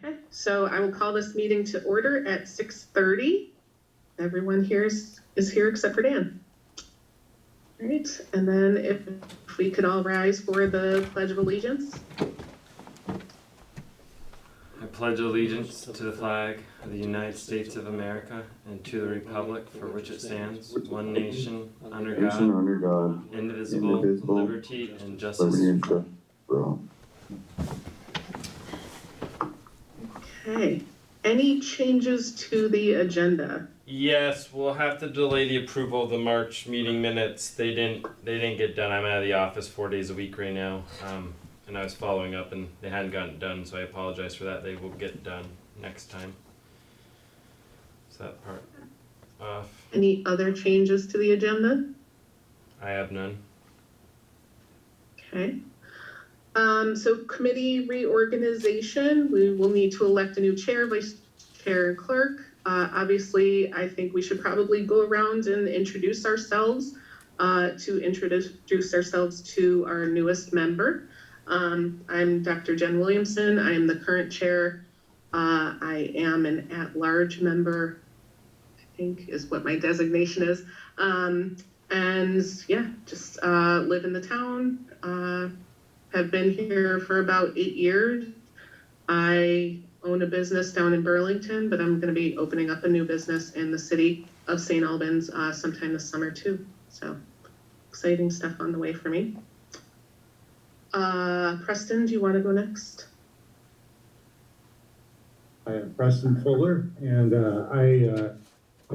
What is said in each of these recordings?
Okay, so I will call this meeting to order at 6:30. Everyone here is here except for Dan. All right, and then if we could all rise for the Pledge of Allegiance. I pledge allegiance to the flag of the United States of America and to the republic for which it stands, one nation, under God, indivisible, liberty and justice for all. Okay, any changes to the agenda? Yes, we'll have to delay the approval of the March meeting minutes. They didn't get done. I'm out of the office 4 days a week right now. And I was following up and they hadn't gotten done, so I apologize for that. They will get done next time. Is that part off? Any other changes to the agenda? I have none. Okay. So committee reorganization, we will need to elect a new chair, vice chair, and clerk. Obviously, I think we should probably go around and introduce ourselves to our newest member. I'm Dr. Jen Williamson. I am the current chair. I am an at-large member, I think is what my designation is. And yeah, just live in the town. Have been here for about 8 years. I own a business down in Burlington, but I'm going to be opening up a new business in the city of St. Albans sometime this summer too. So exciting stuff on the way for me. Preston, do you want to go next? I am Preston Fuller, and I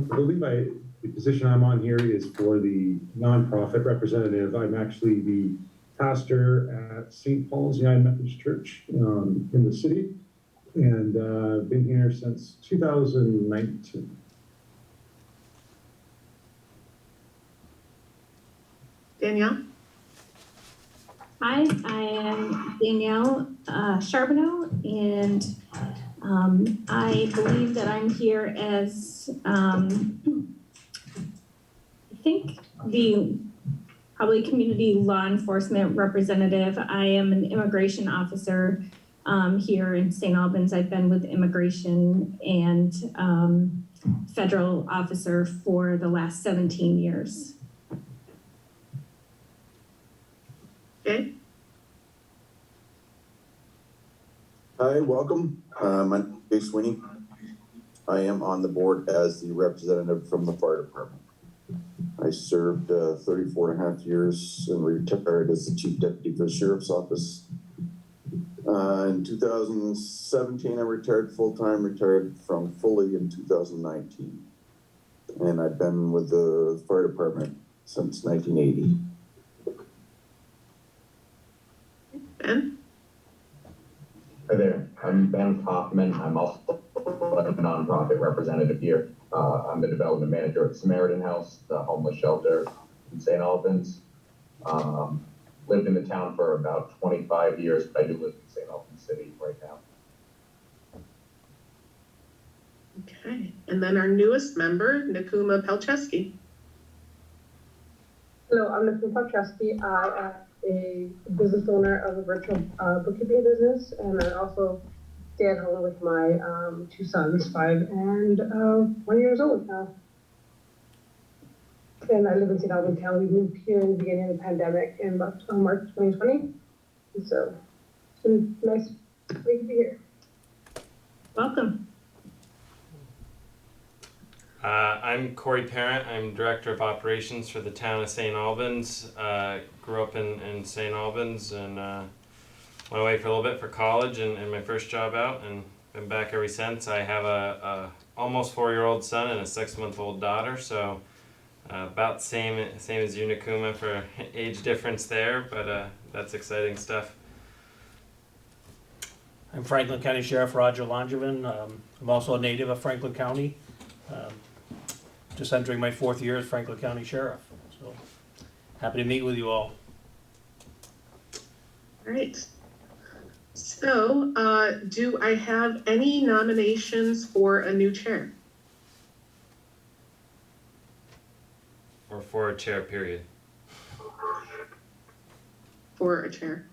believe the position I'm on here is for the nonprofit representative. I'm actually the pastor at St. Paul's United Methodist Church in the city, and been here since 2019. Danielle? Hi, I am Danielle Charbonneau, and I believe that I'm here as, I think, the probably community law enforcement representative. I am an immigration officer here in St. Albans. I've been with immigration and federal officer for the last 17 years. Okay. Hi, welcome. My name is Jay Sweeney. I am on the board as the representative from the fire department. I served 34 and a half years and retired as the chief deputy for the sheriff's office. In 2017, I retired full-time, retired from fully in 2019. And I've been with the fire department since 1980. Ben? Hi there, I'm Ben Kaufman. I'm also a nonprofit representative here. I'm the development manager at Samaritan House, the homeless shelter in St. Albans. Lived in the town for about 25 years, but I do live in St. Albans City right now. Okay, and then our newest member, Nakuma Pelcheski. Hello, I'm Nakuma Pelcheski. I am a business owner of a virtual bookkeeping business, and I also stay at home with my 2 sons, 5 and 1 years old now. And I live in St. Albans town. We moved here in the beginning of the pandemic in March 2020. And so it's been nice to be here. Welcome. I'm Corey Parent. I'm Director of Operations for the town of St. Albans. Grew up in St. Albans and went away for a little bit for college and my first job out, and been back ever since. I have a almost 4-year-old son and a 6-month-old daughter, so about same as you, Nakuma, for age difference there, but that's exciting stuff. I'm Franklin County Sheriff Roger Langevin. I'm also a native of Franklin County. Just entering my 4th year as Franklin County Sheriff. So happy to meet with you all. All right. So do I have any nominations for a new chair? Or for a chair, period. For a chair.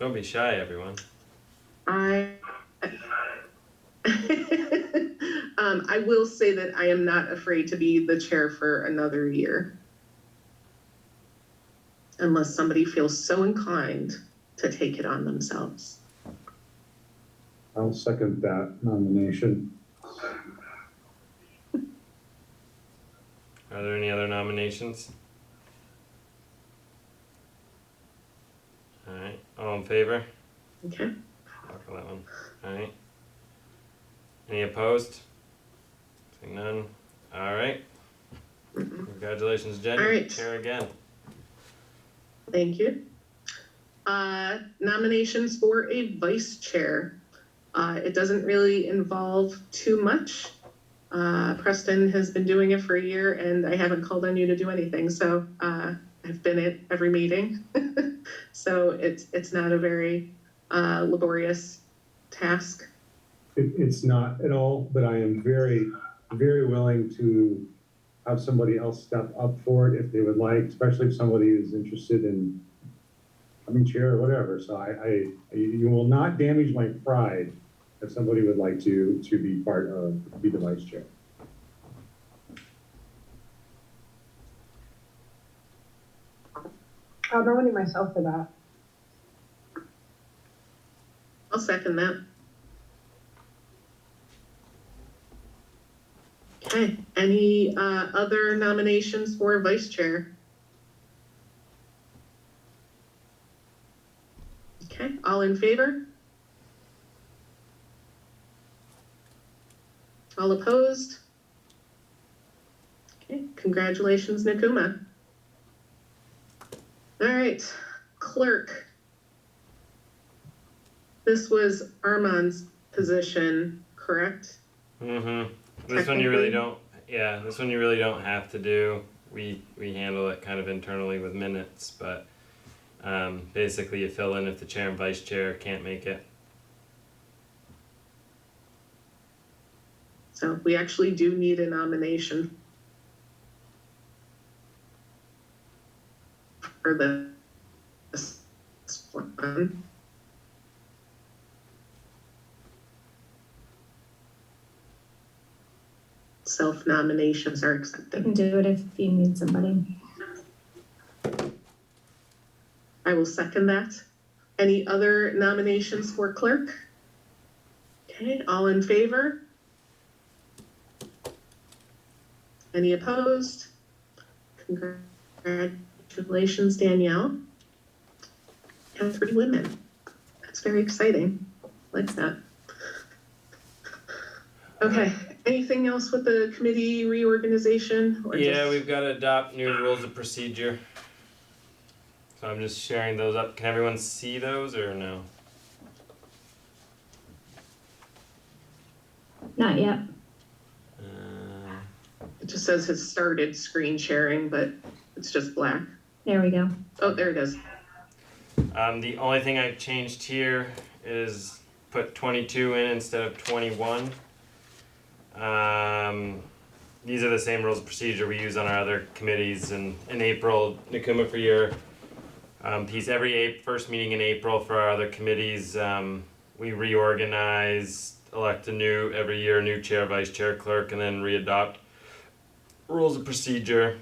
Don't be shy, everyone. I I will say that I am not afraid to be the chair for another year. Unless somebody feels so inclined to take it on themselves. I'll second that nomination. Are there any other nominations? Alright, all in favor? Okay. Talk for that one. Alright. Any opposed? Seeing none. Alright. Congratulations, Jen. All You're right. chair again. Thank you. Nominations for a vice chair. It doesn't really involve too much. Preston has been doing it for a year and I haven't called on you to do anything. So I've been at every meeting. So it's not a very laborious task. It's not at all, but I am very, very willing to have somebody else step up for it if they would like, especially if somebody is interested in becoming chair or whatever. So you will not damage my pride if somebody would like to be the vice chair. I'll nominate myself for that. I'll second that. Okay, any other nominations for vice chair? Okay, all in favor? All opposed? Okay, congratulations, Nakuma. All right, clerk. This was Armand's position, correct? Mm-hmm. This one you really don't, yeah, this one you really don't have to do. We handle it kind of internally with minutes, but basically you fill in if the chair and vice chair can't make it. So we actually do need a nomination for this one. Self-nominations are I accepted. can do it if you need somebody. I will second that. Any other nominations for clerk? Okay, all in favor? Any opposed? Congratulations, Danielle. And 3 women. That's very exciting. Like that. Okay, anything else with the committee reorganization? Or Yeah, just- we've got to adopt new rules of procedure. So I'm just sharing those up. Can everyone see those or no? Not yet. It just says has started screen sharing, but it's just black. There we go. Oh, there it is. The only thing I've changed here is put 22 in instead of 21. These are the same rules of procedure we use on our other committees. And in April, Nakuma, for your piece, first meeting in April for our other committees, we reorganize, elect every year, new chair, vice chair, clerk, and then readopt rules of procedure.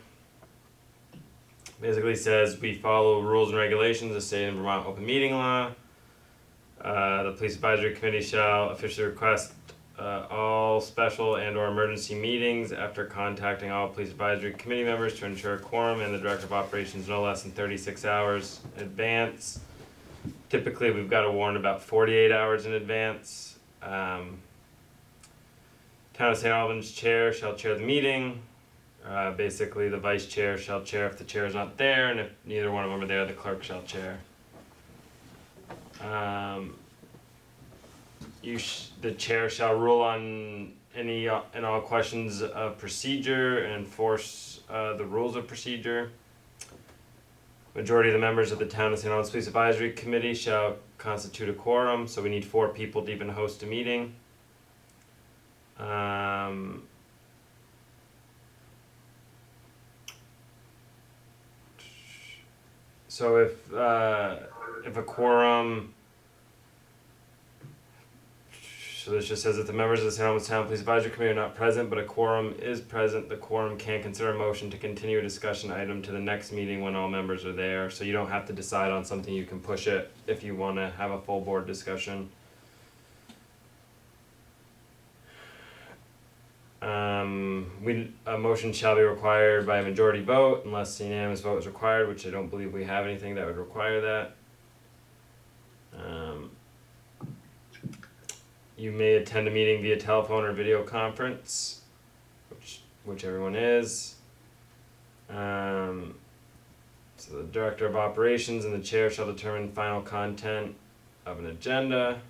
Basically says we follow rules and regulations as stated in Vermont Open Meeting Law. The Police Advisory Committee shall officially request all special and/or emergency meetings after contacting all Police Advisory Committee members to ensure a quorum and the Director of Operations no less than 36 hours in advance. Typically, we've got to warn about 48 hours in advance. Town of St. Albans chair shall chair the meeting. Basically, the vice chair shall chair if the chair is not there, and if neither one of them are there, the clerk shall chair. The chair shall rule on any and all questions of procedure and enforce the rules of procedure. Majority of the members of the Town of St. Albans Police Advisory Committee shall constitute a quorum, so we need 4 people to even host a meeting. So if a quorum, so this just says that the members of the St. Albans Town Police Advisory Committee are not present, but a quorum is present, the quorum can consider a motion to continue a discussion item to the next meeting when all members are there. So you don't have to decide on something, you can push it if you want to have a full board discussion. A motion shall be required by a majority vote unless a unanimous vote is required, which I don't believe we have anything that would require that. You may attend a meeting via telephone or video conference, which everyone is. So the director of operations and the chair shall determine final content of an agenda.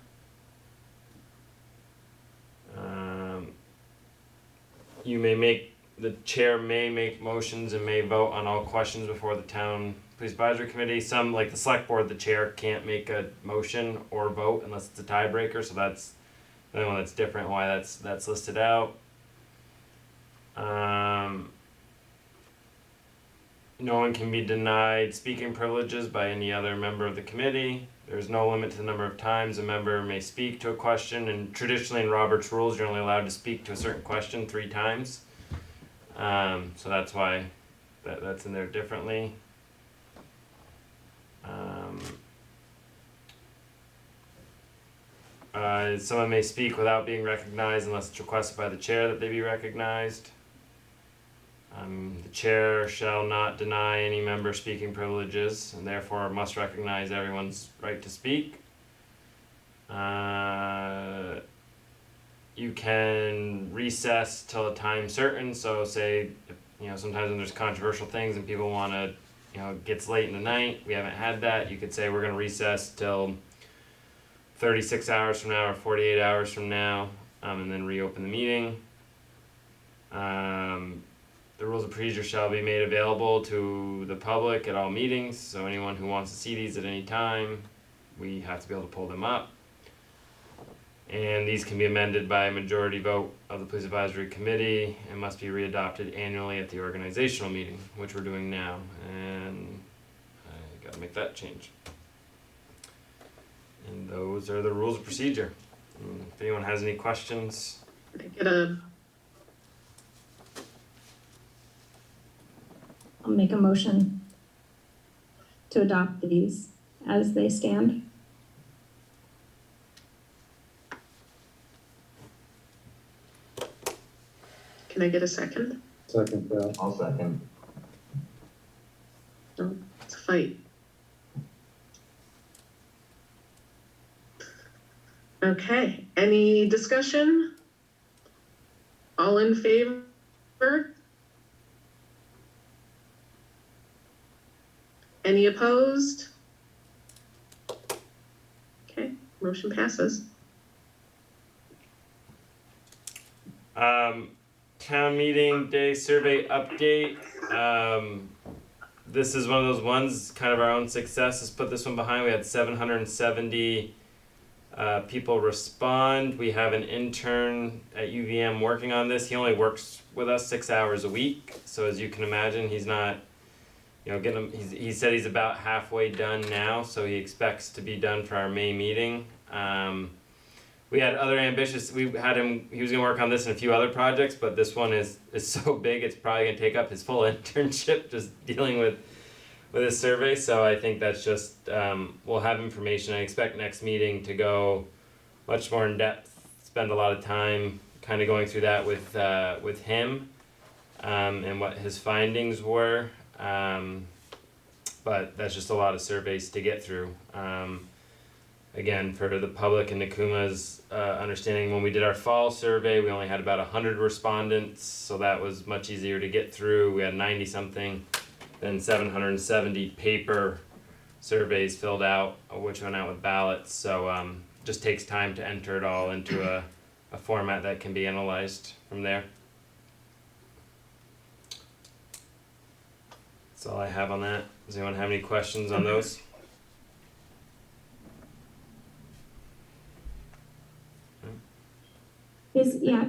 The chair may make motions and may vote on all questions before the town police advisory committee. Some, like the select board, the chair can't make a motion or vote unless it's a tiebreaker, so that's the only one that's different, why that's listed out. No one can be denied speaking privileges by any other member of the committee. There's no limit to the number of times a member may speak to a question, and traditionally in Robert's rules, you're only allowed to speak to a certain question 3 times. So that's why that's in there differently. Someone may speak without being recognized unless it's requested by the chair that they be recognized. The chair shall not deny any member speaking privileges and therefore must recognize everyone's right to speak. You can recess till a time certain, so say, sometimes when there's controversial things and people want to, it gets late in the night, we haven't had that, you could say we're going to recess till 36 hours from now or 48 hours from now, and then reopen the meeting. The rules of procedure shall be made available to the public at all meetings, so anyone who wants to see these at any time, we have to be able to pull them up. And these can be amended by a majority vote of the Police Advisory Committee and must be readopted annually at the organizational meeting, which we're doing now, and I gotta make that change. And those are the rules of procedure. If anyone has any questions. Can I get a, I'll make a motion to adopt these as they stand. can I get a second? Second, I'll second. No, it's a fight. Okay, any discussion? All in favor? Any opposed? Okay, motion passes. Town meeting day survey update. This is one of those ones, kind of our own success. Let's put this one behind. We had 770 people respond. We have an intern at UVM working on this. He only works with us 6 hours a week. So as you can imagine, he's not, he said he's about halfway done now. So he expects to be done for our May meeting. We had other ambitious, he was gonna work on this and a few other projects, but this one is so big, it's probably gonna take up his full internship just dealing with this survey. So I think that's just, we'll have information. I expect next meeting to go much more in depth, spend a lot of time kind of going through that with him, and what his findings were. But that's just a lot of surveys to get through. Again, for the public and Nakuma's understanding, when we did our fall survey, we only had about 100 respondents, so that was much easier to get through. We had 90 something, then 770 paper surveys filled out, which went out with ballots. So just takes time to enter it all into a format that can be analyzed from there. That's all I have on that. Does anyone have any questions on those?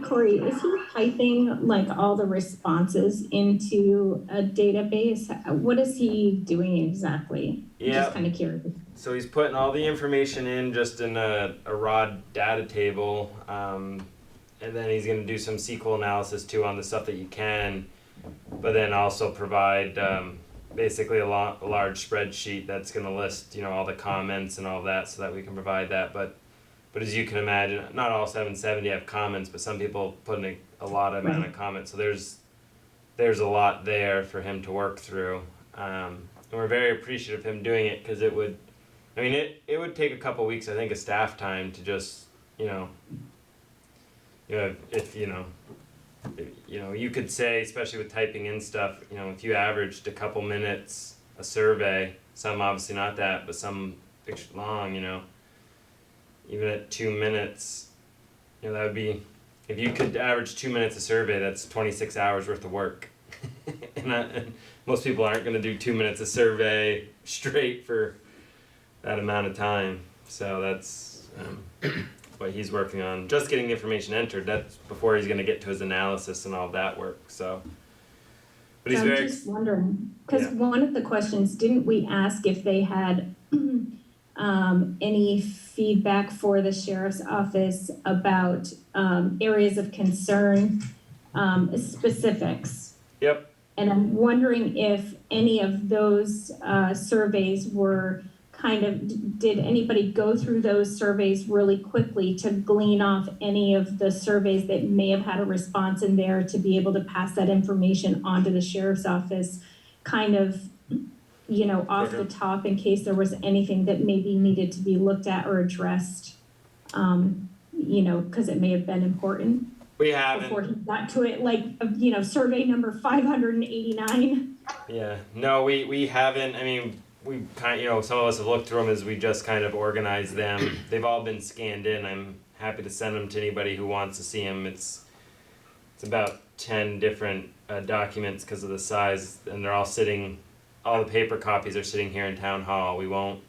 Corey, is he typing like all the responses into a database? What is he doing exactly? I'm Yeah. just kind of curious. So he's putting all the information in just in a raw data table, and then he's going to do some SQL analysis too on the stuff that you can, but then also provide basically a large spreadsheet that's going to list, you know, all the comments and all that, so that we can provide that. But as you can imagine, not all 770 have comments, but some people put in a lot of amount of comments. So there's a lot there for him to work through, and we're very appreciative of him doing it, because it would take a couple weeks, I think, of staff time to just, if you could say, especially with typing in stuff, if you averaged a couple minutes a survey, some obviously not that, but some extra long, even at 2 minutes, that would be, if you could average 2 minutes a survey, that's 26 hours worth of work. and most people aren't going to do 2 minutes a survey straight for that amount of time. So that's what he's working on. Just getting the information entered, that's before he's going to get to his analysis and all of that work. So, but he's I'm very... just wondering, because one of the questions, didn't we ask if they had any feedback for the sheriff's office about areas of concern, specifics? Yep. And I'm wondering if any of those surveys were did anybody go through those surveys really quickly to glean off any of the surveys that may have had a response in there to be able to pass that information onto the sheriff's office, off the top, in case there was anything that maybe needed to be looked at or addressed, because it may have been important. We haven't. Before he got to it, survey number 589. Yeah, no, we haven't. I mean, we some of us have looked through them as we just kind of organize them. They've all been scanned in. I'm happy to send them to anybody who wants to see them. It's about 10 different documents because of the size, and they're all sitting. All the paper copies are sitting here in town hall. We won't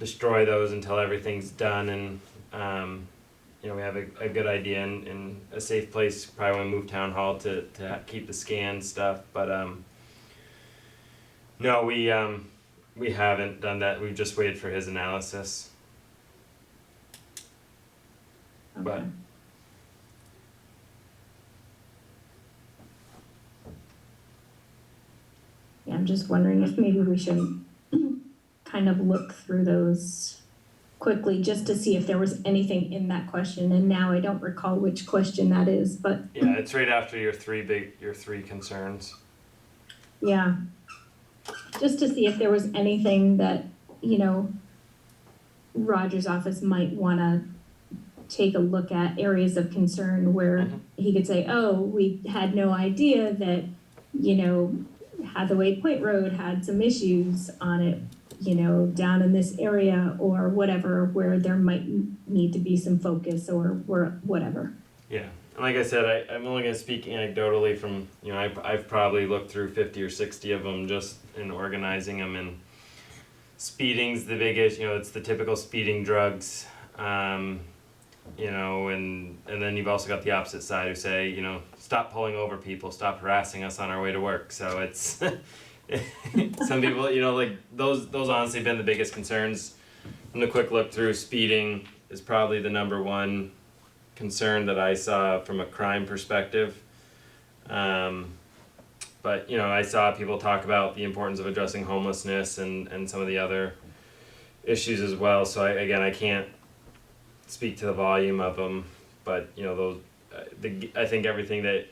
destroy those until everything's done, and we have a good idea and a safe place. Probably want to move town hall to keep the scanned stuff, but no, we haven't done that. We've just waited for his analysis. Okay. But yeah, I'm just wondering if maybe we should kind of look through those quickly just to see if there was anything in that question. And now I don't recall which question that is, but yeah, it's right after your three concerns. yeah, just to see if there was anything that, Roger's office might want to take a look at, areas of concern where he could say, oh, we had no idea that, Hathaway Point Road had some issues on it, down in this area or whatever, where there might need to be some focus or whatever. Yeah, and like I said, I'm only going to speak anecdotally from, I've probably looked through 50 or 60 of them just in organizing them, and speeding's the biggest, it's the typical speeding drugs, and then you've also got the opposite side who say, stop pulling over people, stop harassing us on our way to work. So it's, some people, those honestly have been the biggest concerns. From the quick look through, speeding is probably the number one concern that I saw from a crime perspective. But I saw people talk about the importance of addressing homelessness and some of the other issues as well. So I can't speak to the volume of them, but those, I think everything that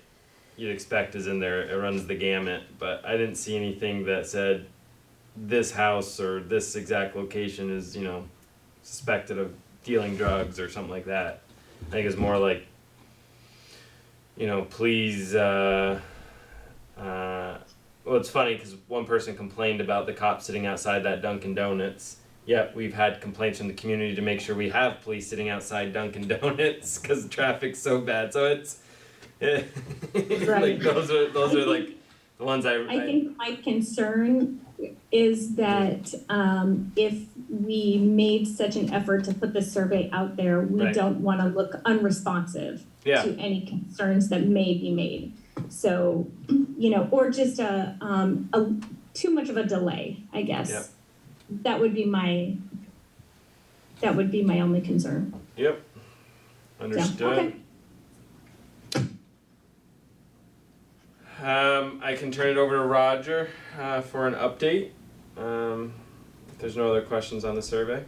you'd expect is in there. It runs the gamut, but I didn't see anything that said this house or this exact location is suspected of dealing drugs or something like that. I think it's more like please. Well, it's funny because one person complained about the cops sitting outside that Dunkin' Donuts. Yep, we've had complaints from the community to make sure we have police sitting outside Dunkin' Donuts because the traffic's so bad. So it's Right. like those are like the ones I think my concern is that if we made such an effort to put this survey out there, we Right. don't want to look unresponsive Yeah. to any concerns that may be made. So, or just a too much of a delay, I guess. Yep. That would be my only concern. Yep. Understood. okay. I can turn it over to Roger for an update. If there's no other questions on the survey.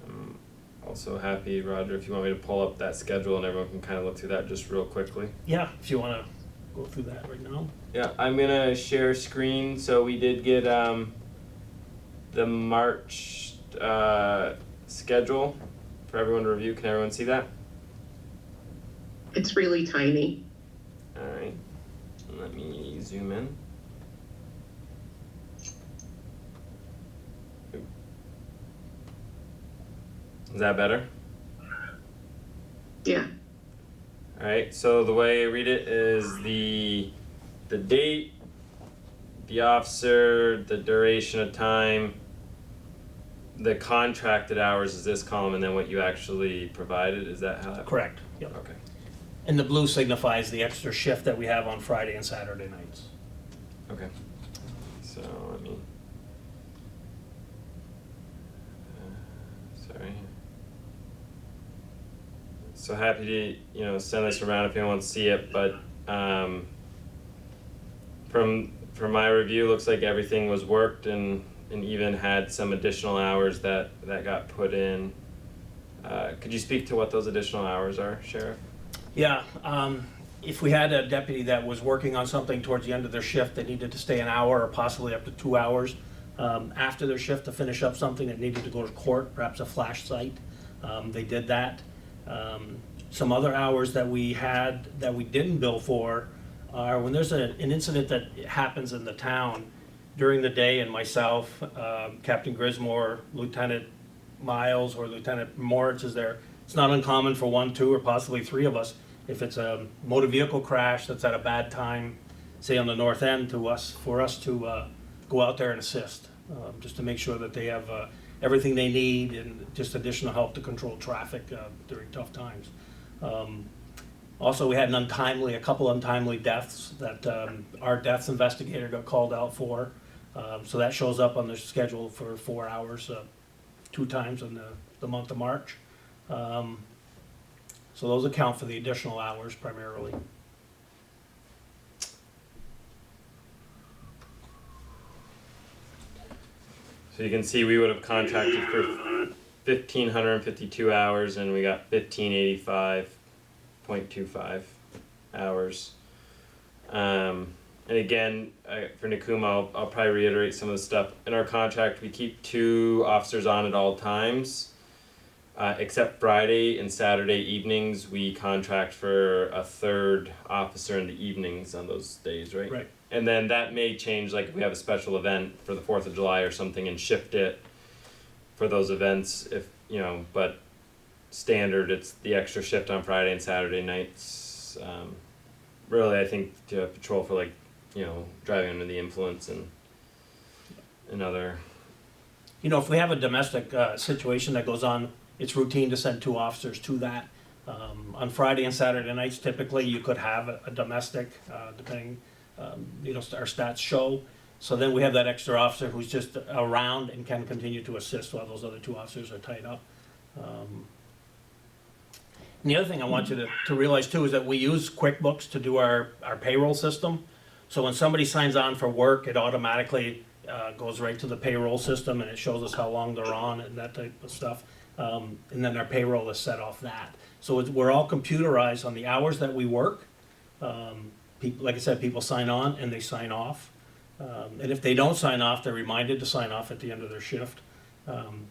I'm also happy, Roger, if you want me to pull up that schedule and everyone can kind of look through that just real quickly. Yeah, if you wanna go through that right now. Yeah, I'm gonna share screen. So we did get the March schedule for everyone to review. Can everyone see that? It's really tiny. Alright, let me zoom in. Is that better? Yeah. Alright, so the way I read it is the date, the officer, the duration of time, the contracted hours is this column, and then what you actually provided. Is that how that? Correct, yep. Okay. And the blue signifies the extra shift that we have on Friday and Saturday nights. Okay. So let me. Sorry. So happy to send this around if anyone wants to see it, but from my review, looks like everything was worked and even had some additional hours that got put in. Could you speak to what those additional hours are, Sheriff? Yeah, if we had a deputy that was working on something towards the end of their shift that needed to stay an hour or possibly up to 2 hours after their shift to finish up something that needed to go to court, perhaps a flash site, they did that. Some other hours that we had that we didn't bill for are when there's an incident that happens in the town during the day, and myself, Captain Grismore, Lieutenant Miles, or Lieutenant Moritz is there. It's not uncommon for 1, 2, or possibly 3 of us, if it's a motor vehicle crash that's at a bad time, say on the north end, for us to go out there and assist, just to make sure that they have everything they need and just additional help to control traffic during tough times. Also, we had a couple untimely deaths that our deaths investigator got called out for. So that shows up on the schedule for 4 hours, 2 times in the month of March. So those account for the additional hours primarily. So you can see we would have contracted for 1,552 hours and we got 1,585.25 hours. And again, for Nakuma, I'll probably reiterate some of the stuff. In our contract, we keep 2 officers on at all times. Except Friday and Saturday evenings, we contract for a 3rd officer in the evenings on those days, right? Right. And then that may change, like if we have a special event for the 4th of July or something and shift it for those events, but standard, it's the extra shift on Friday and Saturday nights. Really, I think to patrol for driving under the influence and other. If we have a domestic situation that goes on, it's routine to send 2 officers to that. On Friday and Saturday nights, typically you could have a domestic, depending, our stats show. So then we have that extra officer who's just around and can continue to assist while those other 2 officers are tied up. And the other thing I want you to realize too is that we use QuickBooks to do our payroll system. So when somebody signs on for work, it automatically goes right to the payroll system and it shows us how long they're on and that type of stuff. And then our payroll is set off that. So we're all computerized on the hours that we work. People, like I said, people sign on and they sign off. And if they don't sign off, they're reminded to sign off at the end of their shift. And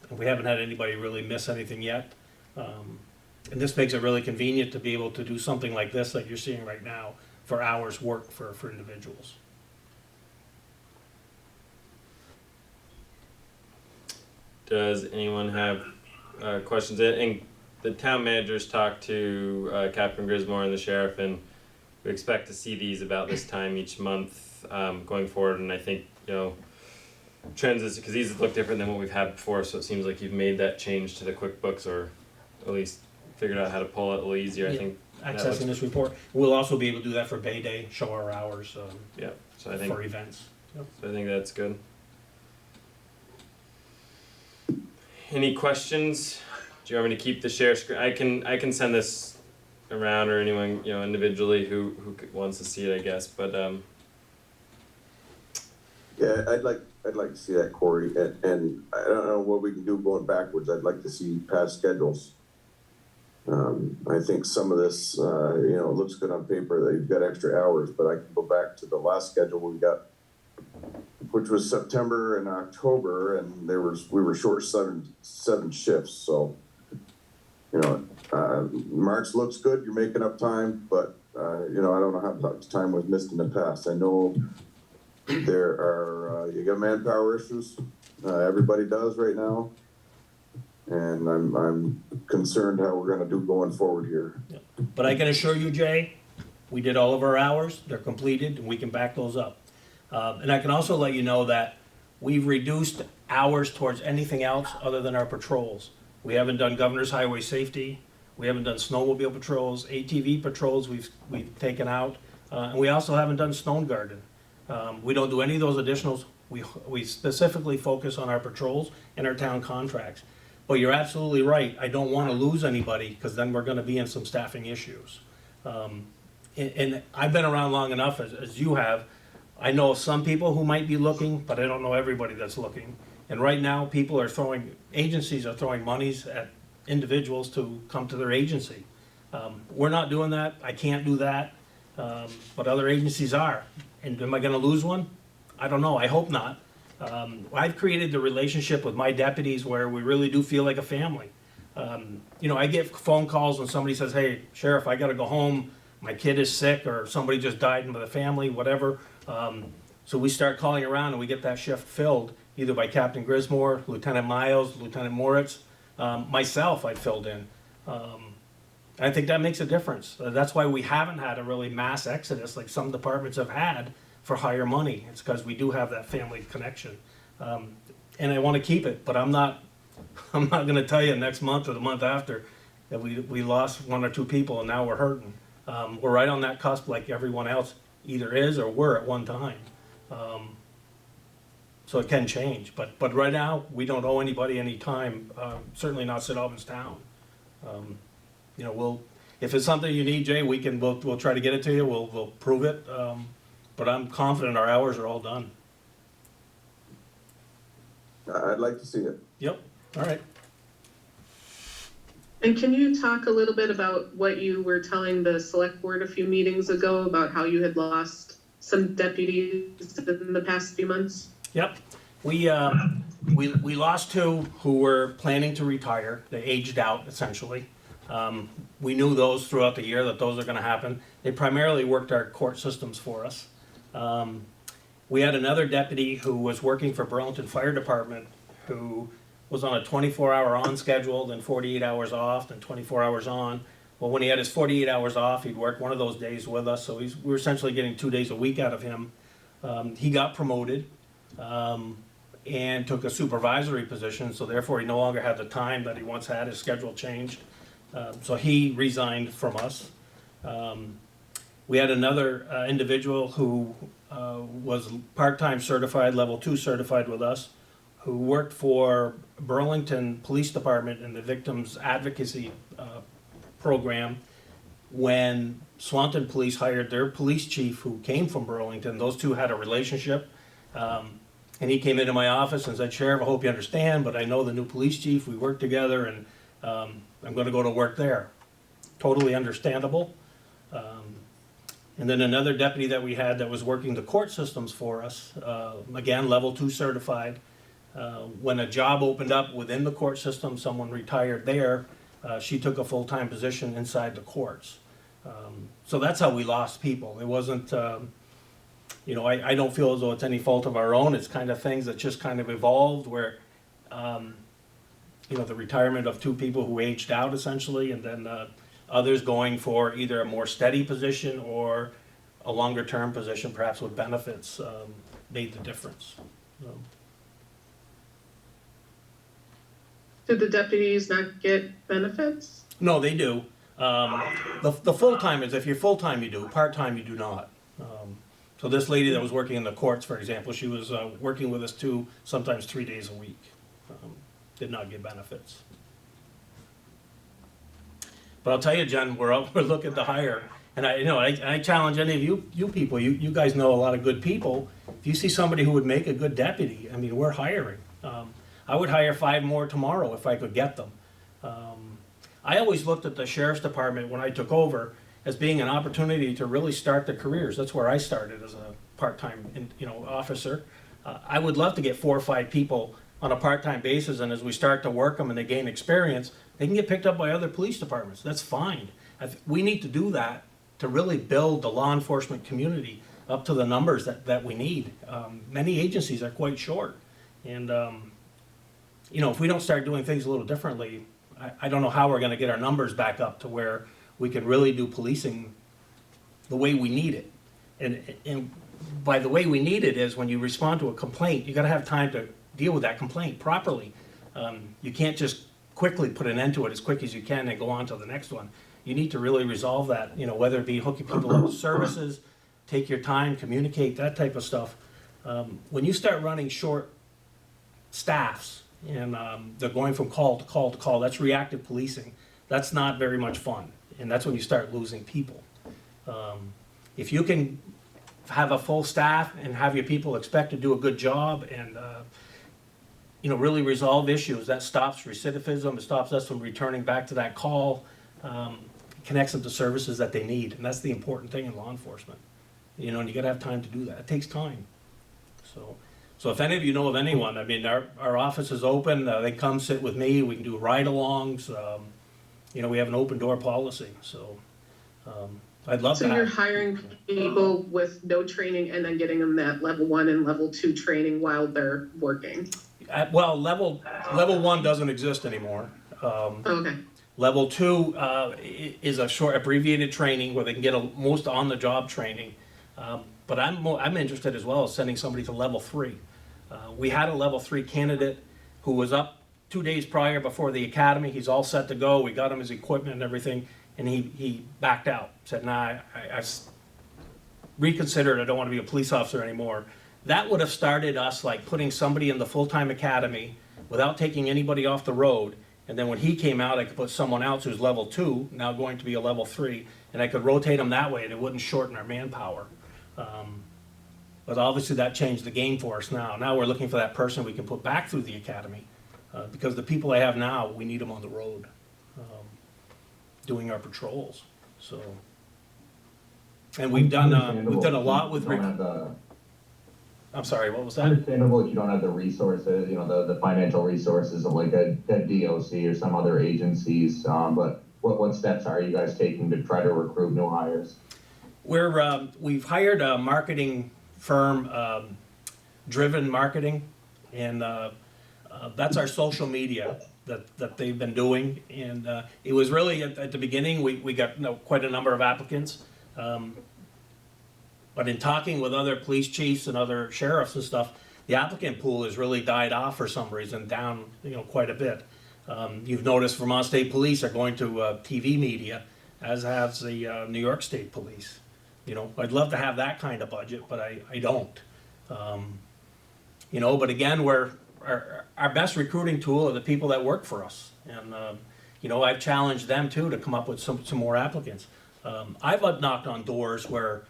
we haven't had anybody really miss anything yet. And this makes it really convenient to be able to do something like this that you're seeing right now for hours work for individuals. Does anyone have questions? And the town managers talked to Captain Grismore and the sheriff, and we expect to see these about this time each month going forward. And I think transition, because these look different than what we've had before, so it seems like you've made that change to the QuickBooks, or at least figured out how to pull it a little easier. I Yeah. think Accessing this report. We'll also be able to do that for Bay Day, show our hours yeah. So I think for events. Yep. that's good. Any questions? Do you want me to keep the share screen? I can send this around, or anyone individually who wants to see it, I guess. But Yeah, I'd like to see that, Corey, and I don't know what we can do going backwards. I'd like to see past schedules. I think some of this, looks good on paper that you've got extra hours, but I can go back to the last schedule we got, which was September and October, and we were short seven shifts. So, March looks good. You're making up time, but I don't know how much time was missed in the past. I know there are you got manpower issues. Everybody does right now. And I'm concerned how we're gonna do going forward here. Yep. But I can assure you, Jay, we did all of our hours, they're completed, and we can back those up. And I can also let you know that we've reduced hours towards anything else other than our patrols. We haven't done governor's highway safety, we haven't done snowmobile patrols, ATV patrols we've taken out, and we also haven't done stone garden. We don't do any of those additionals. We specifically focus on our patrols and our town contracts. But you're absolutely right. I don't want to lose anybody, because then we're going to be in some staffing issues. And I've been around long enough, as you have. I know some people who might be looking, but I don't know everybody that's looking. And right now, agencies are throwing monies at individuals to come to their agency. We're not doing that. I can't do that. But other agencies are. And am I going to lose one? I don't know. I hope not. I've created the relationship with my deputies where we really do feel like a family. I get phone calls when somebody says, "Hey, Sheriff, I gotta go home. My kid is sick," or somebody just died in the family, whatever. So we start calling around and we get that shift filled, either by Captain Grismore, Lieutenant Miles, Lieutenant Moritz, myself, I filled in. I think that makes a difference. That's why we haven't had a really mass exodus like some departments have had for higher money. It's because we do have that family connection, and I want to keep it. But I'm not going to tell you next month or the month after that we lost one or two people and now we're hurting. We're right on that cusp, like everyone else either is or were at one time. So it can change, but right now we don't owe anybody any time. Certainly not St. Albans Town. If it's something you need, Jay, we'll try to get it to you. We'll prove it. But I'm confident our hours are all done. I'd like to see it. Yep, all right. And can you talk a little bit about what you were telling the select board a few meetings ago about how you had lost some deputies in the past few months? Yep, we lost two who were planning to retire. They aged out, essentially. We knew those throughout the year that those are gonna happen. They primarily worked our court systems for us. We had another deputy who was working for Burlington Fire Department who was on a 24-hour on schedule, then 48 hours off, then 24 hours on. Well, when he had his 48 hours off, he'd work one of those days with us, so we were essentially getting 2 days a week out of him. He got promoted and took a supervisory position, so therefore he no longer had the time that he once had. His schedule changed. So he resigned from us. We had another individual who was part-time certified, level 2 certified with us, who worked for Burlington Police Department in the Victims Advocacy program. When Swanton Police hired their police chief who came from Burlington, those two had a relationship. And he came into my office and said, "Sheriff, I hope you understand, but I know the new police chief, we work together, and I'm gonna go to work there." Totally understandable. And then another deputy that we had that was working the court systems for us, again, level 2 certified. When a job opened up within the court system, someone retired there, she took a full-time position inside the courts. So that's how we lost people. It wasn't, I don't feel as though it's any fault of our own. It's kind of things that just kind of evolved where, the retirement of two people who aged out essentially, and then others going for either a more steady position or a longer term position, perhaps with benefits, made the difference. So. Do the deputies not get benefits? No, they do. The full-timers, if you're full-time, you do. Part-time, you do not. So this lady that was working in the courts, for example, she was working with us 2, sometimes 3 days a week. Did not get benefits. But I'll tell you, Jen, we're looking to hire, and I challenge any of you people. You guys know a lot of good people. If you see somebody who would make a good deputy, I mean, we're hiring. I would hire 5 more tomorrow if I could get them. I always looked at the sheriff's department when I took over as being an opportunity to really start their careers. That's where I started as a part-time, officer. I would love to get 4 or 5 people on a part-time basis, and as we start to work them and they gain experience, they can get picked up by other police departments. That's fine. We need to do that to really build the law enforcement community up to the numbers that we need. Many agencies are quite short, and if we don't start doing things a little differently, I don't know how we're going to get our numbers back up to where we can really do policing the way we need it. And by the way we need it is when you respond to a complaint, you got to have time to deal with that complaint properly. You can't just quickly put an end to it as quick as you can and go on to the next one. You need to really resolve that, whether it be hooking people up to services, take your time, communicate, that type of stuff. When you start running short staffs and they're going from call to call to call, that's reactive policing. That's not very much fun, and that's when you start losing people. If you can have a full staff and have your people expect to do a good job and really resolve issues, that stops recidivism, it stops us from returning back to that call, connects them to services that they need, and that's the important thing in law enforcement. And you gotta have time to do that. It takes time. So if any of you know of anyone, I mean, our office is open, they come sit with me, we can do ride-alongs, we have an open door policy, so I'd love to So have. you're hiring people with no training and then getting them that level 1 and level 2 training while they're working? Well, level 1 doesn't exist anymore. Okay. Level 2 is a short abbreviated training where they can get most on-the-job training. But I'm interested as well as sending somebody to level 3. We had a level 3 candidate who was up 2 days prior before the academy. He's all set to go. We got him his equipment and everything, and he backed out. Said, "Nah, I reconsidered. I don't want to be a police officer anymore." That would have started us like putting somebody in the full-time academy without taking anybody off the road. And then when he came out, I could put someone else who's level 2, now going to be a level 3, and I could rotate them that way, and it wouldn't shorten our manpower. But obviously that changed the game for us now. Now we're looking for that person we can put back through the academy, because the people I have now, we need them on the road, doing our patrols. So, and we've done a lot with. I'm sorry, what was that? Understandable if you don't have the resources, the financial resources of like a DOC or some other agencies. But what steps are you guys taking to try to recruit new hires? We've hired a marketing firm, Driven Marketing, and that's our social media that they've been doing. And it was really at the beginning we got quite a number of applicants. But in talking with other police chiefs and other sheriffs and stuff, the applicant pool has really died off for some reason, down quite a bit. You've noticed Vermont State Police are going to TV media, as has the New York State Police. I'd love to have that kind of budget, but I don't. But again, our best recruiting tool are the people that work for us. And, I've challenged them too to come up with some more applicants. I've knocked on doors where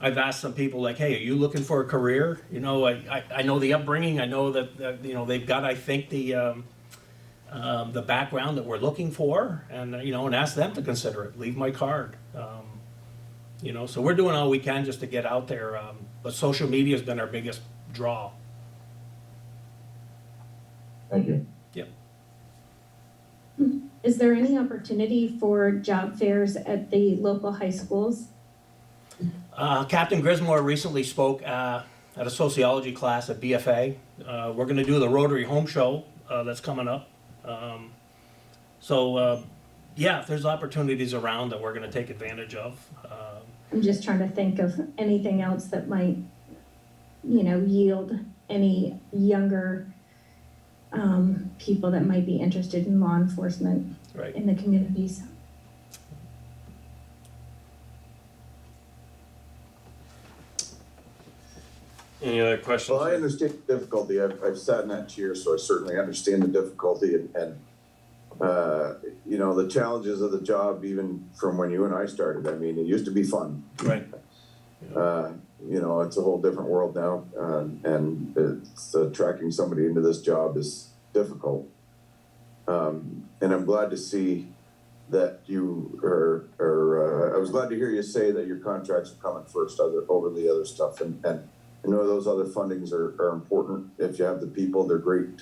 I've asked some people like, "Hey, are you looking for a career?" I know the upbringing. I know that they've got, I think, the background that we're looking for, and and ask them to consider it. Leave my card. So we're doing all we can just to get out there. But social media has been our biggest draw. Thank you. Yep. Is there any opportunity for job fairs at the local high schools? Captain Grismore recently spoke at a sociology class at BFA. We're going to do the Rotary Home Show that's coming up. If there's opportunities around that we're going to take advantage of. I'm just trying to think of anything else that might, yield any younger people that might be interested in law enforcement Right. in the communities. Any other questions? Well, I understand the difficulty. I've sat in that chair, so I certainly understand the difficulty and you know, the challenges of the job, even from when you and I started. I mean, it used to be fun. Right. You know, it's a whole different world now, and it's tracking somebody into this job is difficult. And I'm glad to see that you are I was glad to hear you say that your contracts are coming first over the other stuff. And I know those other fundings are important. If you have the people, they're great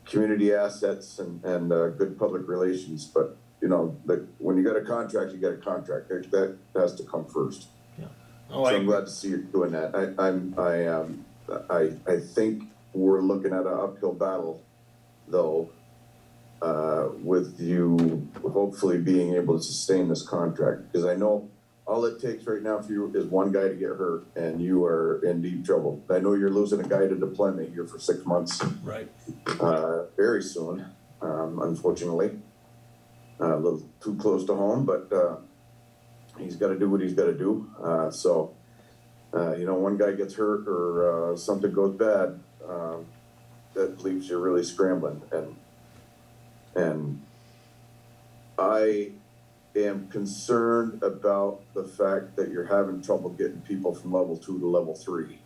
community assets and good public relations. But, you know, when you got a contract, you got a contract. That has to come first. Oh, So I'm glad to see you're doing that. I think we're looking at an uphill battle, though, with you hopefully being able to sustain this contract. Because I know all it takes right now for you is one guy to get hurt, and you are in deep trouble. I know you're losing a guy to deployment here for 6 months. right. Very soon, unfortunately. A little too close to home, but he's got to do what he's got to do. You know, one guy gets hurt or something goes bad, that leaves you really scrambling. And I am concerned about the fact that you're having trouble getting people from level 2 to level 3.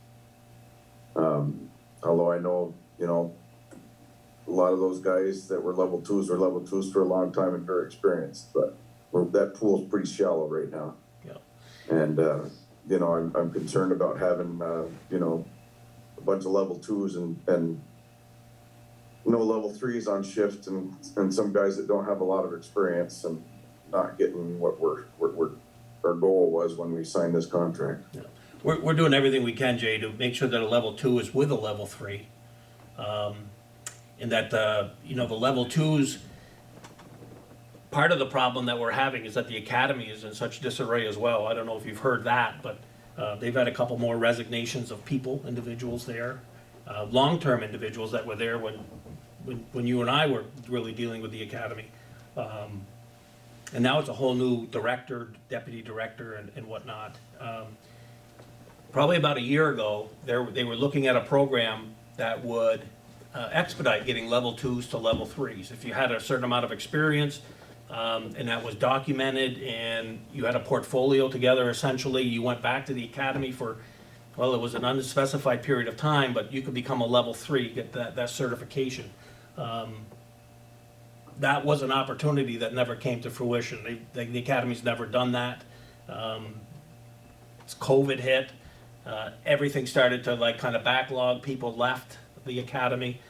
Although I know, you know, a lot of those guys that were level 2s were level 2s for a long time and very experienced, but that pool's pretty shallow right now. Yeah. And, you know, I'm concerned about having, you know, a bunch of level 2s and no level 3s on shift and some guys that don't have a lot of experience and not getting what our goal was when we signed this contract. Yeah. We're doing everything we can, Jay, to make sure that a level 2 is with a level 3. And that, you know, the level 2s, part of the problem that we're having is that the academy is in such disarray as well. I don't know if you've heard that, but they've had a couple more resignations of individuals there, long-term individuals that were there when you and I were really dealing with the academy. And now it's a whole new director, deputy director, and whatnot. Probably about a year ago, they were looking at a program that would expedite getting level 2s to level 3s. If you had a certain amount of experience, and that was documented, and you had a portfolio together, essentially, you went back to the academy for, well, it was an unspecified period of time, but you could become a level 3, get that certification. That was an opportunity that never came to fruition. The academy's never done that. As COVID hit, everything started to like kind of backlog. People left the academy,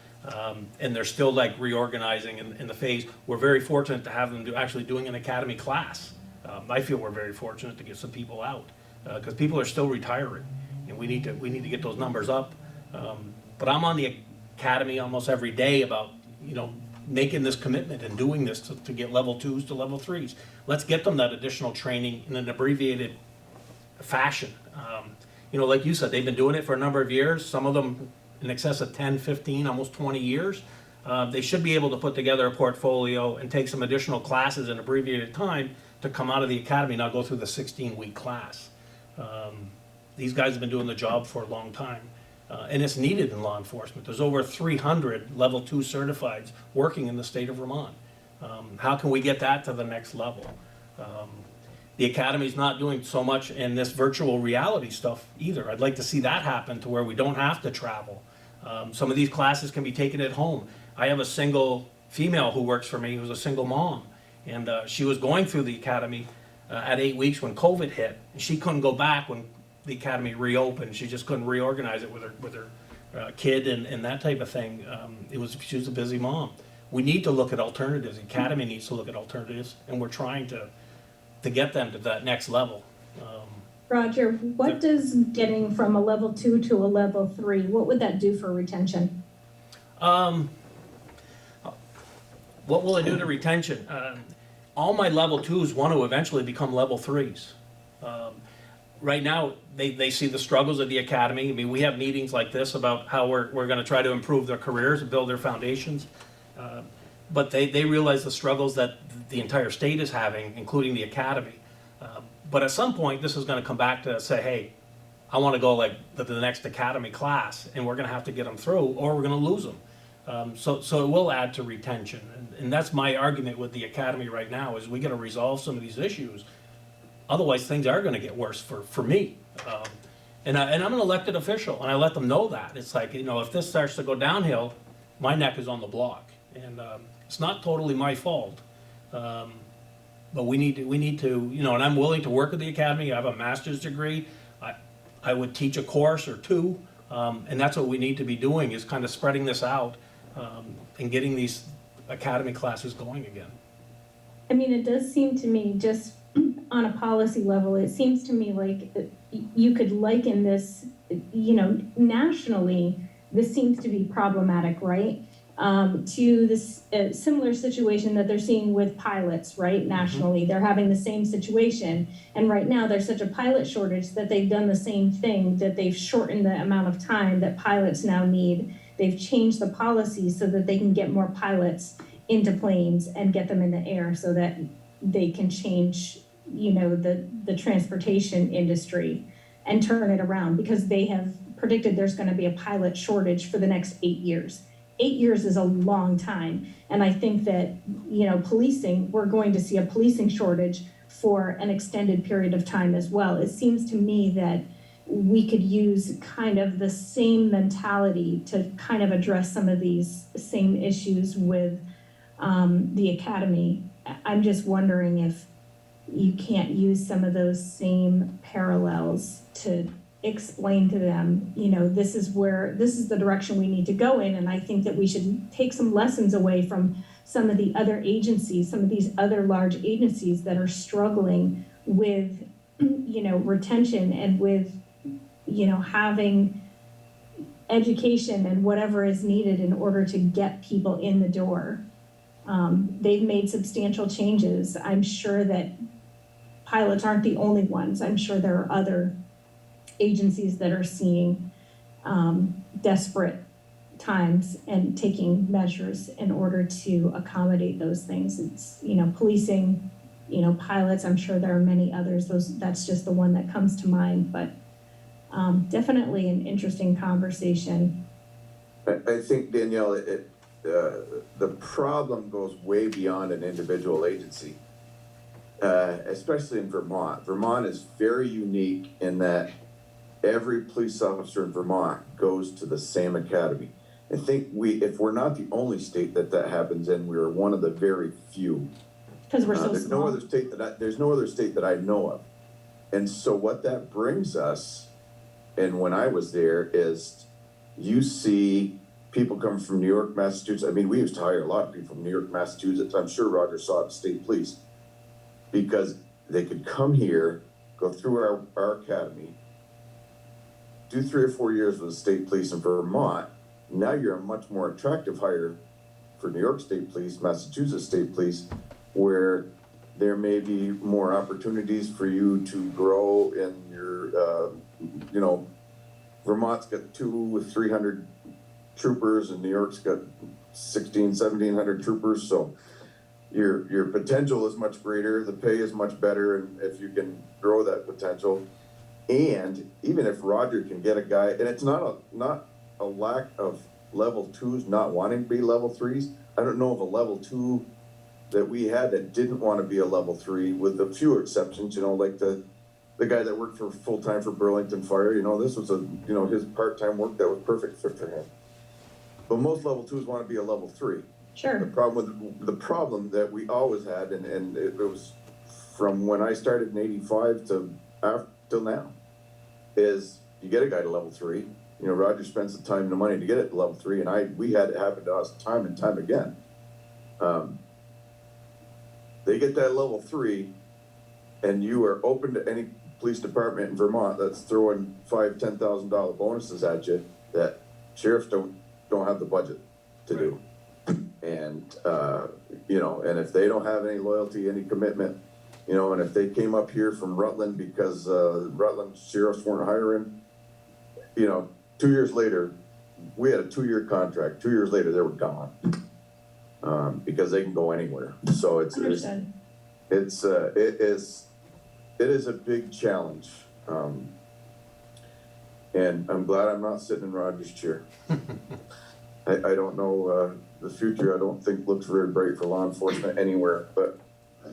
and they're still like reorganizing in the phase. We're very fortunate to have them actually doing an academy class. I feel we're very fortunate to get some people out because people are still retiring, and we need to get those numbers up. But I'm on the academy almost every day about, you know, making this commitment and doing this to get level 2s to level 3s. Let's get them that additional training in an abbreviated fashion. You know, like you said, they've been doing it for a number of years, some of them in excess of 10, 15, almost 20 years. They should be able to put together a portfolio and take some additional classes in abbreviated time to come out of the academy, not go through the 16-week class. These guys have been doing the job for a long time. And it's needed in law enforcement. There's over 300 level 2 certifieds working in the state of Vermont. How can we get that to the next level? The academy's not doing so much in this virtual reality stuff either. I'd like to see that happen to where we don't have to travel. Some of these classes can be taken at home. I have a single female who works for me who's a single mom, and she was going through the academy at 8 weeks when COVID hit, and she couldn't go back when the academy reopened. She just couldn't reorganize it with her kid and that type of thing. She was a busy mom. We need to look at alternatives. The academy needs to look at alternatives, and we're trying to get them to that next level. Roger, what does getting from a level 2 to a level 3, what would that do for retention? What will it do to retention? All my level 2s want to eventually become level 3s. right now, they see the struggles of the academy. I mean, we have meetings like this about how we're gonna try to improve their careers and build their foundations. But they realize the struggles that the entire state is having, including the academy. But at some point, this is gonna come back to say, hey, I wanna go like the next academy class, and we're gonna have to get them through, or we're gonna lose them. So it will add to retention. And that's my argument with the academy right now, is we gotta resolve some of these issues. Otherwise, things are gonna get worse for me. And I'm an elected official, and I let them know that. It's like, if this starts to go downhill, my neck is on the block. And it's not totally my fault. But we need to, and I'm willing to work with the academy. I have a master's degree. I would teach a course or two. And that's what we need to be doing, is kind of spreading this out and getting these academy classes going again. I mean, it does seem to me, just on a policy level, it seems to me like you could liken this, nationally, this seems to be problematic, right? To this similar situation that they're seeing with pilots, right? Nationally, they're having the same situation. And right now there's such a pilot shortage that they've done the same thing, that they've shortened the amount of time that pilots now need. They've changed the policy so that they can get more pilots into planes and get them in the air so that they can change, the transportation industry and turn it around, because they have predicted there's going to be a pilot shortage for the next 8 years. 8 years is a long time. And I think that, policing, we're going to see a policing shortage for an extended period of time as well. It seems to me that we could use kind of the same mentality to kind of address some of these same issues with the academy. I'm just wondering if you can't use some of those same parallels to explain to them, this is the direction we need to go in. And I think that we should take some lessons away from some of the other agencies, some of these other large agencies that are struggling with, retention and with, having education and whatever is needed in order to get people in the door. They've made substantial changes. I'm sure that pilots aren't the only ones. I'm sure there are other agencies that are seeing desperate times and taking measures in order to accommodate those things. It's, policing, pilots, I'm sure there are many others. That's just the one that comes to mind, but definitely an interesting conversation. I think, Danielle, the problem goes way beyond an individual agency, especially in Vermont. Vermont is very unique in that every police officer in Vermont goes to the same academy. I think if we're not the only state that happens in, we're one of the very few. Because we're so there's small. There's no other state that I know of. And so what that brings us, and when I was there, is you see people come from New York, Massachusetts. I mean, we used to hire a lot of people from New York, Massachusetts. I'm sure Roger saw it at state police, because they could come here, go through our academy, do 3 or 4 years with the state police in Vermont. Now you're a much more attractive hire for New York State Police, Massachusetts State Police, where there may be more opportunities for you to grow in your, Vermont's got 200 or 300 troopers, and New York's got 1,700 troopers. So your potential is much greater. The pay is much better, and if you can grow that potential. And even if Roger can get a guy, and it's not a lack of level 2s not wanting to be level 3s. I don't know of a level 2 that we had that didn't want to be a level 3, with a few exceptions, like the guy that worked for full-time for Burlington Fire. This was his part-time work that was perfect fit for him. But most level 2s want to be a level 3. Sure. The problem that we always had, and it was from when I started in 85 till now, is you get a guy to level 3. Roger spends the time and the money to get it to level 3, and we had it happen to us time and time again. They get that level 3, and you are open to any police department in Vermont that's throwing $5,000-$10,000 bonuses at you that sheriffs don't have the budget to do. And and if they don't have any loyalty, any commitment, You know, and if they came up here from Rutland because Rutland sheriffs weren't hiring, you know, 2 years later, we had a 2-year contract. 2 years later, they were gone because they can go anywhere. So it is a big challenge, and I'm glad I'm not sitting in Roger's chair. I don't know the future. I don't think looks very bright for law enforcement anywhere, but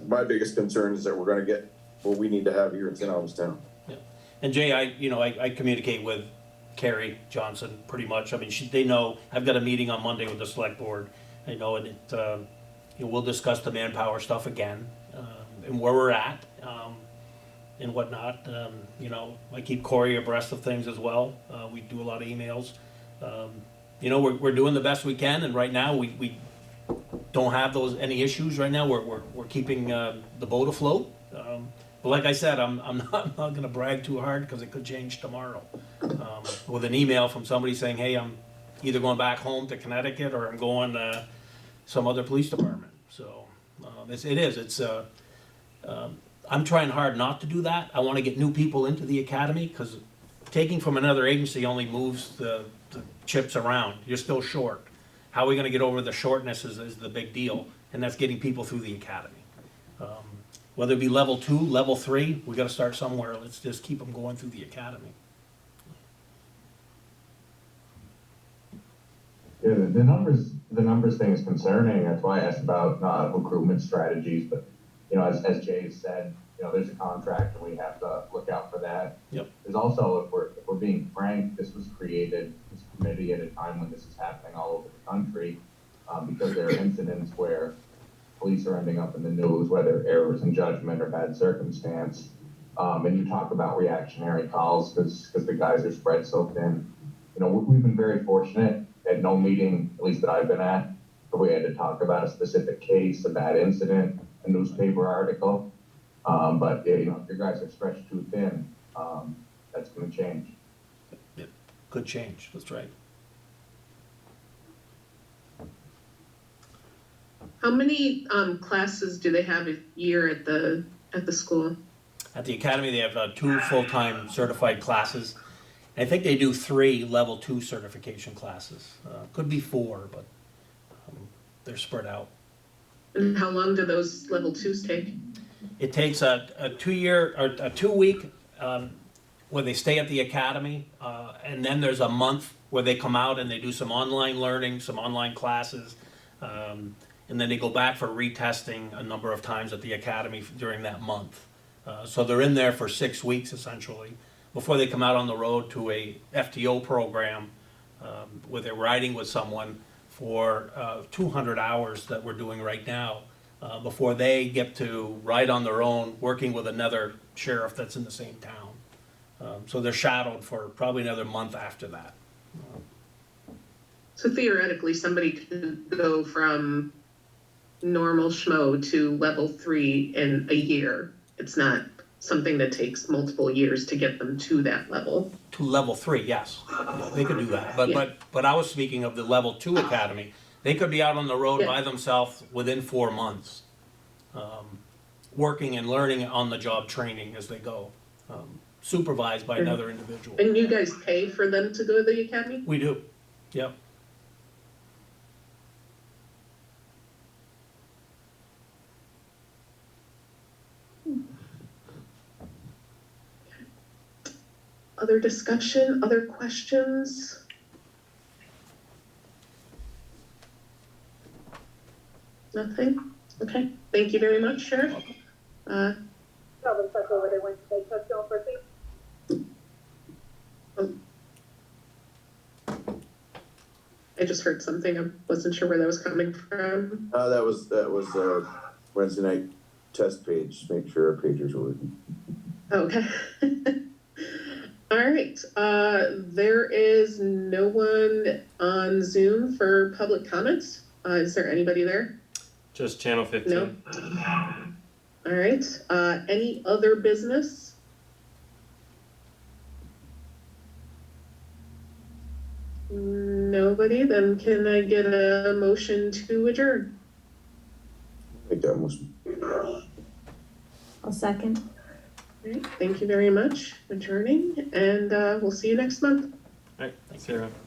my biggest concern is that we're going to get what we need to have here in St. Albans town. Yeah. And Jay, I communicate with Carrie Johnson pretty much. I mean, they know I've got a meeting on Monday with the select board. I know, and we'll discuss the manpower stuff again and where we're at and whatnot. I keep Corey abreast of things as well. We do a lot of emails. We're doing the best we can, and right now we don't have any issues right now. We're keeping the boat afloat. But like I said, I'm not going to brag too hard because it could change tomorrow. With an email from somebody saying, "Hey, I'm either going back home to Connecticut or I'm going to some other police department." So I'm trying hard not to do that. I want to get new people into the academy because taking from another agency only moves the chips around. You're still short. How are we going to get over the shortness is the big deal, and that's getting people through the academy. Whether it be level 2, level 3, we got to start somewhere. Let's just keep them going through the academy. Yeah, the numbers thing is concerning. That's why I asked about recruitment strategies. But as Jay said, there's a contract and we have to look out for that. Yep. There's also, if we're being frank, this committee at a time when this is happening all over the country, because there are incidents where police are ending up in the news, whether errors in judgment or bad circumstance. And you talk about reactionary calls because the guys are spread so thin. We've been very fortunate at no meeting, at least that I've been at, where we had to talk about a specific case, a bad incident, a newspaper article. But if your guys are stretched too thin, that's going to change. It could change. That's right. How many classes do they have a year at the school? At the academy, they have 2 full-time certified classes. I think they do 3 level 2 certification classes. Could be 4, but they're spread out. And how long do those level 2s take? It takes a 2-year or a 2-week where they stay at the academy, and then there's a month where they come out and they do some online learning, some online classes, and then they go back for retesting a number of times at the academy during that month. So they're in there for 6 weeks essentially before they come out on the road to a FTO program where they're riding with someone for 200 hours that we're doing right now before they get to ride on their own working with another sheriff that's in the same town. So they're shadowed for probably another month after that. So theoretically, somebody could go from normal schmo to level 3 in a year. It's not something that takes multiple years to get them to that level. To level 3, yes, they could do that. But I was speaking of the level 2 academy. They could be out on the road by themselves within 4 months, working and learning on the job training as they go, supervised by another individual. And you guys pay for them to go to the academy? We do, yep. Other discussion, other questions? Nothing? Okay, thank you very much, Sheriff. I just heard something. I wasn't sure where that was coming from. That was Wednesday night test page. Make sure our pagers are working. Okay. All right. There is no one on Zoom for public comments. Is there anybody there? Just channel 15. No. All right. Any other business? Nobody? Then can I get a motion to adjourn? Make that motion. I'll second. All right, thank you very much. Adjourning, and we'll see you next month. All right, thanks everyone.